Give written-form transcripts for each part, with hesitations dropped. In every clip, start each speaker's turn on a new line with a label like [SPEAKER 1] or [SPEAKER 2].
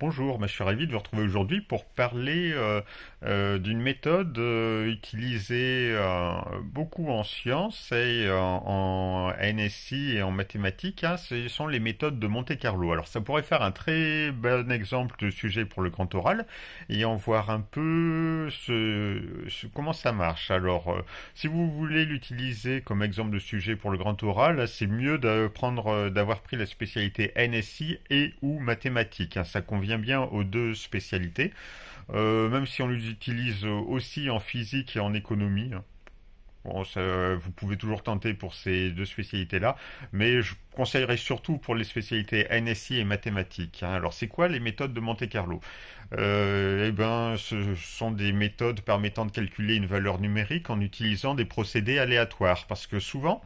[SPEAKER 1] Bonjour, je suis ravi de vous retrouver aujourd'hui pour parler d'une méthode utilisée beaucoup en sciences et en NSI et en mathématiques, hein. Ce sont les méthodes de Monte-Carlo. Alors ça pourrait faire un très bon exemple de sujet pour le grand oral et en voir un peu comment ça marche. Alors si vous voulez l'utiliser comme exemple de sujet pour le grand oral, c'est mieux d'avoir pris la spécialité NSI et ou mathématiques, hein. Ça convient bien aux deux spécialités, même si on les utilise aussi en physique et en économie. Bon, vous pouvez toujours tenter pour ces deux spécialités-là, mais je conseillerais surtout pour les spécialités NSI et mathématiques, hein. Alors, c'est quoi les méthodes de Monte-Carlo? Eh ben, ce sont des méthodes permettant de calculer une valeur numérique en utilisant des procédés aléatoires, parce que souvent,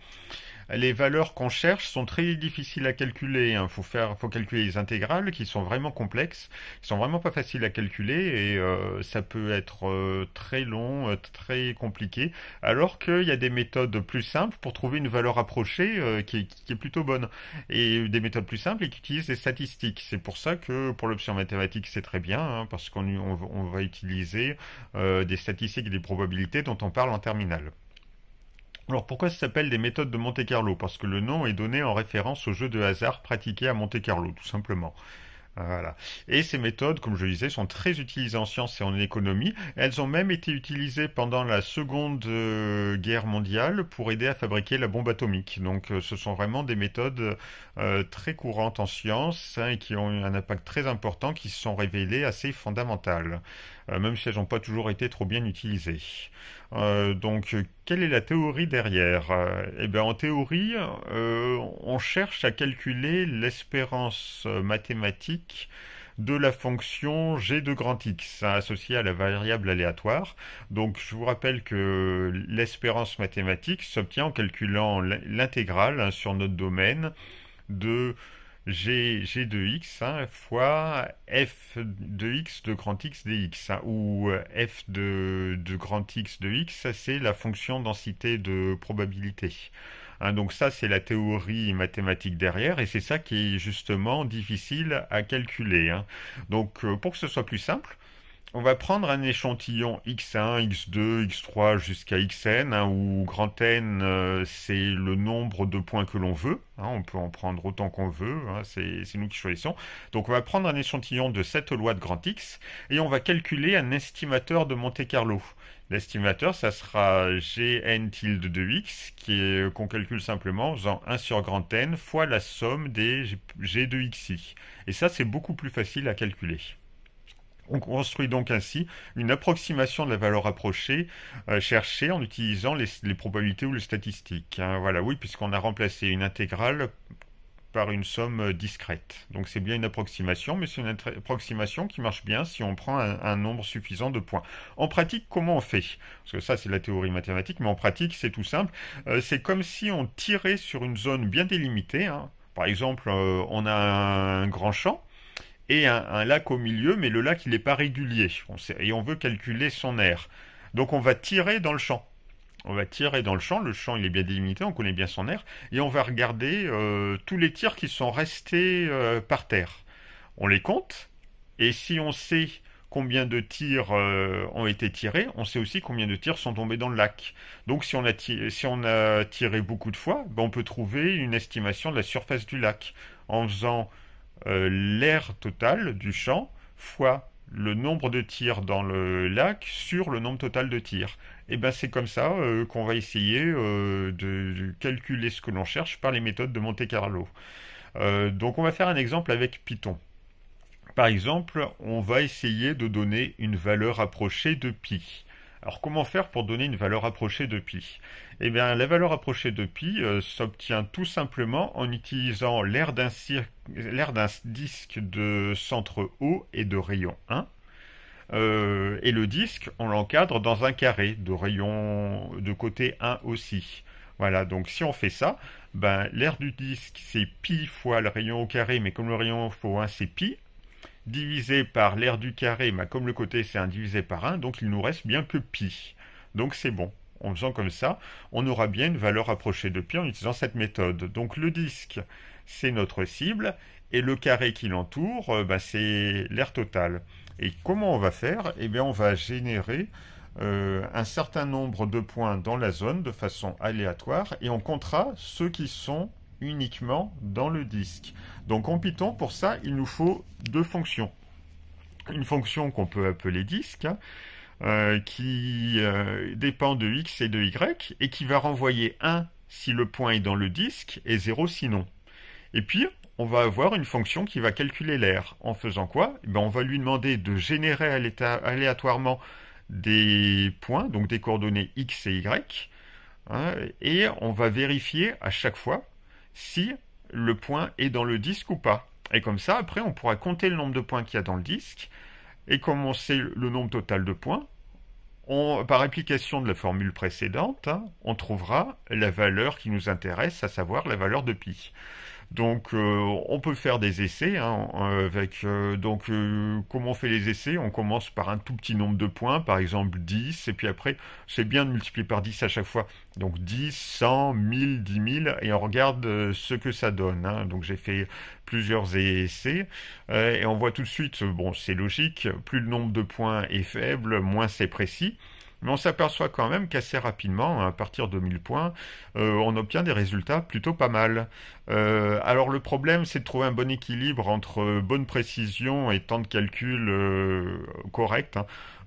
[SPEAKER 1] les valeurs qu'on cherche sont très difficiles à calculer, hein. Faut calculer les intégrales qui sont vraiment complexes, qui sont vraiment pas faciles à calculer et ça peut être très long, très compliqué. Alors qu'il y a des méthodes plus simples pour trouver une valeur approchée qui est plutôt bonne. Et des méthodes plus simples et qui utilisent des statistiques. C'est pour ça que pour l'option mathématique c'est très bien, hein, parce qu'on va utiliser des statistiques et des probabilités dont on parle en terminale. Alors pourquoi ça s'appelle des méthodes de Monte-Carlo? Parce que le nom est donné en référence au jeu de hasard pratiqué à Monte-Carlo, tout simplement. Voilà. Et ces méthodes, comme je le disais, sont très utilisées en sciences et en économie. Elles ont même été utilisées pendant la Seconde Guerre mondiale pour aider à fabriquer la bombe atomique. Donc ce sont vraiment des méthodes très courantes en sciences, hein, et qui ont eu un impact très important, qui se sont révélées assez fondamentales, même si elles n'ont pas toujours été trop bien utilisées. Quelle est la théorie derrière? Eh bien, en théorie, on cherche à calculer l'espérance mathématique de la fonction g de grand X, hein, associée à la variable aléatoire. Donc, je vous rappelle que l'espérance mathématique s'obtient en calculant l'intégrale, hein, sur notre domaine de g de x, hein, fois f de x de grand x dx, hein, ou f de grand x de x, ça c'est la fonction densité de probabilité. Hein, donc ça c'est la théorie mathématique derrière et c'est ça qui est justement difficile à calculer, hein. Donc pour que ce soit plus simple, on va prendre un échantillon x1, x2, x3 jusqu'à xn, hein, où grand N, c'est le nombre de points que l'on veut, hein. On peut en prendre autant qu'on veut, hein, c'est nous qui choisissons. Donc on va prendre un échantillon de cette loi de grand X et on va calculer un estimateur de Monte-Carlo. L'estimateur, ça sera gn tilde de x, qu'on calcule simplement en faisant 1 sur grand N fois la somme des g de xi. Et ça, c'est beaucoup plus facile à calculer. On construit donc ainsi une approximation de la valeur approchée cherchée en utilisant les probabilités ou les statistiques, hein. Voilà, oui, puisqu'on a remplacé une intégrale par une somme discrète. Donc c'est bien une approximation, mais c'est une approximation qui marche bien si on prend un nombre suffisant de points. En pratique, comment on fait? Parce que ça, c'est la théorie mathématique, mais en pratique, c'est tout simple. C'est comme si on tirait sur une zone bien délimitée, hein. Par exemple, on a un grand champ et un lac au milieu, mais le lac il n'est pas régulier. Et on veut calculer son aire. Donc on va tirer dans le champ. On va tirer dans le champ il est bien délimité, on connaît bien son aire, et on va regarder tous les tirs qui sont restés par terre. On les compte, et si on sait combien de tirs ont été tirés, on sait aussi combien de tirs sont tombés dans le lac. Donc si on a tiré beaucoup de fois, ben, on peut trouver une estimation de la surface du lac en faisant l'aire totale du champ fois le nombre de tirs dans le lac sur le nombre total de tirs. Et ben c'est comme ça qu'on va essayer de calculer ce que l'on cherche par les méthodes de Monte-Carlo. Donc on va faire un exemple avec Python. Par exemple, on va essayer de donner une valeur approchée de pi. Alors comment faire pour donner une valeur approchée de pi? Eh bien la valeur approchée de pi s'obtient tout simplement en utilisant l'aire d'un disque de centre O et de rayon 1. Et le disque, on l'encadre dans un carré de rayon de côté 1 aussi. Voilà, donc si on fait ça, ben, l'aire du disque c'est pi fois le rayon au carré, mais comme le rayon au 1 c'est pi, divisé par l'aire du carré, bah, comme le côté c'est 1 divisé par 1, donc il nous reste bien que pi. Donc c'est bon. En faisant comme ça, on aura bien une valeur approchée de pi en utilisant cette méthode. Donc le disque, c'est notre cible, et le carré qui l'entoure, bah, c'est l'aire totale. Et comment on va faire? Eh bien, on va générer un certain nombre de points dans la zone de façon aléatoire et on comptera ceux qui sont uniquement dans le disque. Donc en Python, pour ça, il nous faut deux fonctions. Une fonction qu'on peut appeler disque, hein, qui dépend de x et de y, et qui va renvoyer 1 si le point est dans le disque et 0 sinon. Et puis, on va avoir une fonction qui va calculer l'aire. En faisant quoi? Eh ben, on va lui demander de générer aléatoirement des points, donc des coordonnées x et y, hein, et on va vérifier à chaque fois si le point est dans le disque ou pas. Et comme ça, après, on pourra compter le nombre de points qu'il y a dans le disque, et comme on sait le nombre total de points, par application de la formule précédente, hein, on trouvera la valeur qui nous intéresse, à savoir la valeur de pi. Donc, on peut faire des essais, hein, comment on fait les essais? On commence par un tout petit nombre de points, par exemple 10, et puis après, c'est bien de multiplier par 10 à chaque fois. Donc 10, 100, 1000, 10 000, et on regarde ce que ça donne, hein. Donc j'ai fait plusieurs essais, et on voit tout de suite, bon, c'est logique, plus le nombre de points est faible, moins c'est précis. Mais on s'aperçoit quand même qu'assez rapidement, à partir de 1000 points, on obtient des résultats plutôt pas mal. Alors le problème, c'est de trouver un bon équilibre entre bonne précision et temps de calcul correct, hein.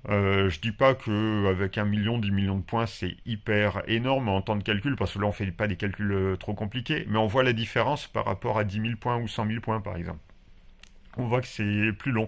[SPEAKER 1] Je dis pas que avec 1 million, 10 millions de points, c'est hyper énorme en temps de calcul, parce que là on fait pas des calculs trop compliqués, mais on voit la différence par rapport à 10 000 points ou 100 000 points par exemple. On voit que c'est plus long.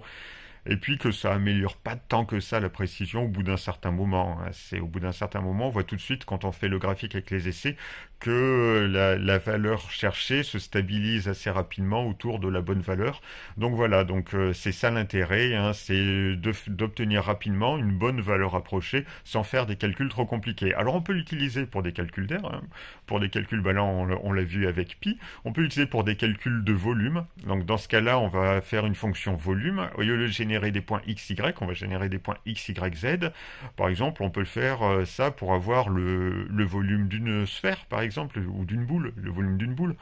[SPEAKER 1] Et puis que ça améliore pas tant que ça la précision au bout d'un certain moment, hein. C'est au bout d'un certain moment, on voit tout de suite quand on fait le graphique avec les essais que la valeur cherchée se stabilise assez rapidement autour de la bonne valeur. Donc voilà, donc c'est ça l'intérêt, hein, c'est d'obtenir rapidement une bonne valeur approchée sans faire des calculs trop compliqués. Alors on peut l'utiliser pour des calculs d'air, hein, pour des calculs, bah là on l'a vu avec pi. On peut l'utiliser pour des calculs de volume. Donc dans ce cas-là, on va faire une fonction volume. Au lieu de générer des points x, y, on va générer des points x, y, z. Par exemple, on peut le faire ça pour avoir le volume d'une sphère, par exemple, ou d'une boule, le volume d'une boule.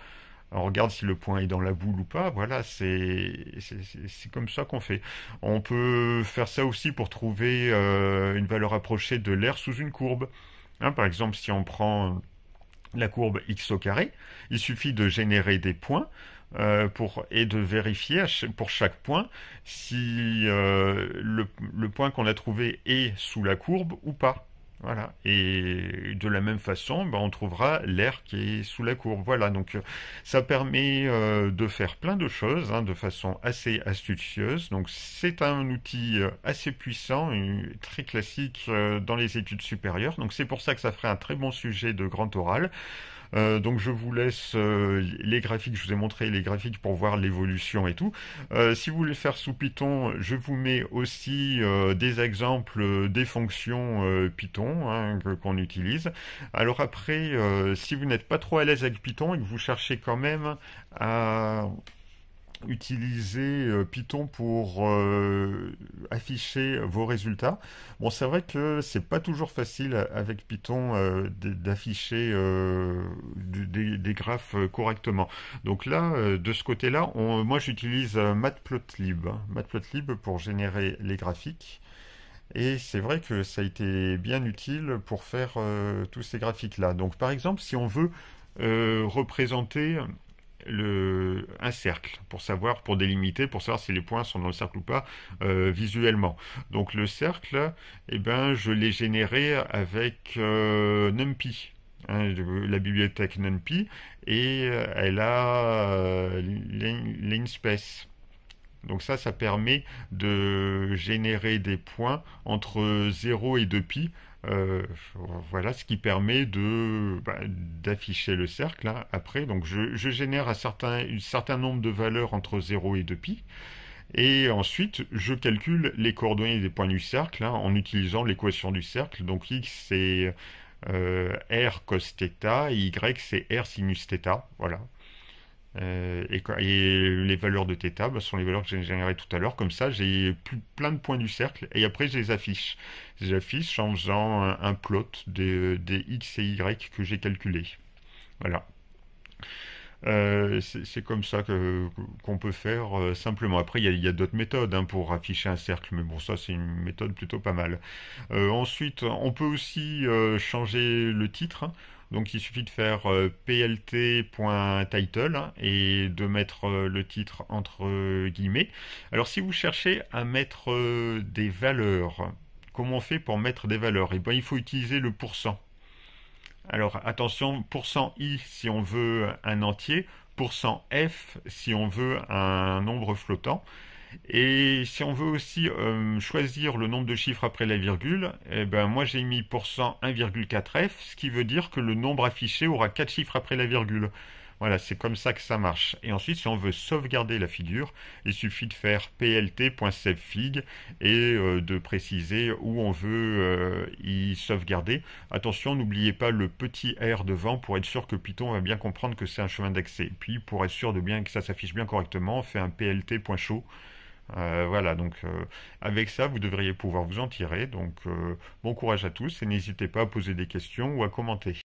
[SPEAKER 1] On regarde si le point est dans la boule ou pas. Voilà, c'est comme ça qu'on fait. On peut faire ça aussi pour trouver une valeur approchée de l'aire sous une courbe. Hein, par exemple, si on prend la courbe x au carré, il suffit de générer des points et de vérifier pour chaque point si le point qu'on a trouvé est sous la courbe ou pas. Voilà. Et de la même façon, ben, on trouvera l'aire qui est sous la courbe. Voilà. Donc, ça permet de faire plein de choses, hein, de façon assez astucieuse. Donc, c'est un outil assez puissant, très classique dans les études supérieures. Donc, c'est pour ça que ça ferait un très bon sujet de grand oral. Donc je vous laisse les graphiques, je vous ai montré les graphiques pour voir l'évolution et tout. Si vous voulez faire sous Python, je vous mets aussi des exemples des fonctions Python, hein, qu'on utilise. Alors après, si vous n'êtes pas trop à l'aise avec Python et que vous cherchez quand même à utiliser Python pour afficher vos résultats. Bon, c'est vrai que c'est pas toujours facile avec Python d'afficher des graphes correctement. Donc là, de ce côté-là, moi j'utilise Matplotlib, hein, Matplotlib pour générer les graphiques. Et c'est vrai que ça a été bien utile pour faire tous ces graphiques-là. Donc par exemple, si on veut représenter un cercle pour délimiter, pour savoir si les points sont dans le cercle ou pas visuellement. Donc le cercle, eh ben, je l'ai généré avec NumPy, hein, la bibliothèque NumPy, et elle a Linspace. Donc ça permet de générer des points entre 0 et 2π. Euh, voilà, ce qui permet d'afficher le cercle, hein, après. Donc je génère un certain nombre de valeurs entre 0 et 2π. Et ensuite, je calcule les coordonnées des points du cercle, hein, en utilisant l'équation du cercle. Donc x c'est r cos θ et y c'est r sinus θ. Voilà. Et les valeurs de θ sont les valeurs que j'ai générées tout à l'heure. Comme ça, j'ai plein de points du cercle et après, je les affiche. Je les affiche en faisant un plot des x et y que j'ai calculés. Voilà. C'est comme ça qu'on peut faire simplement. Après, il y a d'autres méthodes hein, pour afficher un cercle, mais bon, ça c'est une méthode plutôt pas mal. Ensuite, on peut aussi changer le titre, hein. Donc il suffit de faire plt.title hein, et de mettre le titre entre guillemets. Alors si vous cherchez à mettre des valeurs, comment on fait pour mettre des valeurs? Eh bien, il faut utiliser le pourcent. Alors attention, %i si on veut un entier, %f si on veut un nombre flottant. Et si on veut aussi choisir le nombre de chiffres après la virgule, eh ben moi j'ai mis %1,4f, ce qui veut dire que le nombre affiché aura 4 chiffres après la virgule. Voilà, c'est comme ça que ça marche. Et ensuite, si on veut sauvegarder la figure, il suffit de faire plt.savefig et de préciser où on veut y sauvegarder. Attention, n'oubliez pas le petit R devant pour être sûr que Python va bien comprendre que c'est un chemin d'accès. Puis pour être sûr de bien que ça s'affiche bien correctement, on fait un plt.show. Voilà, donc avec ça, vous devriez pouvoir vous en tirer. Donc bon courage à tous et n'hésitez pas à poser des questions ou à commenter.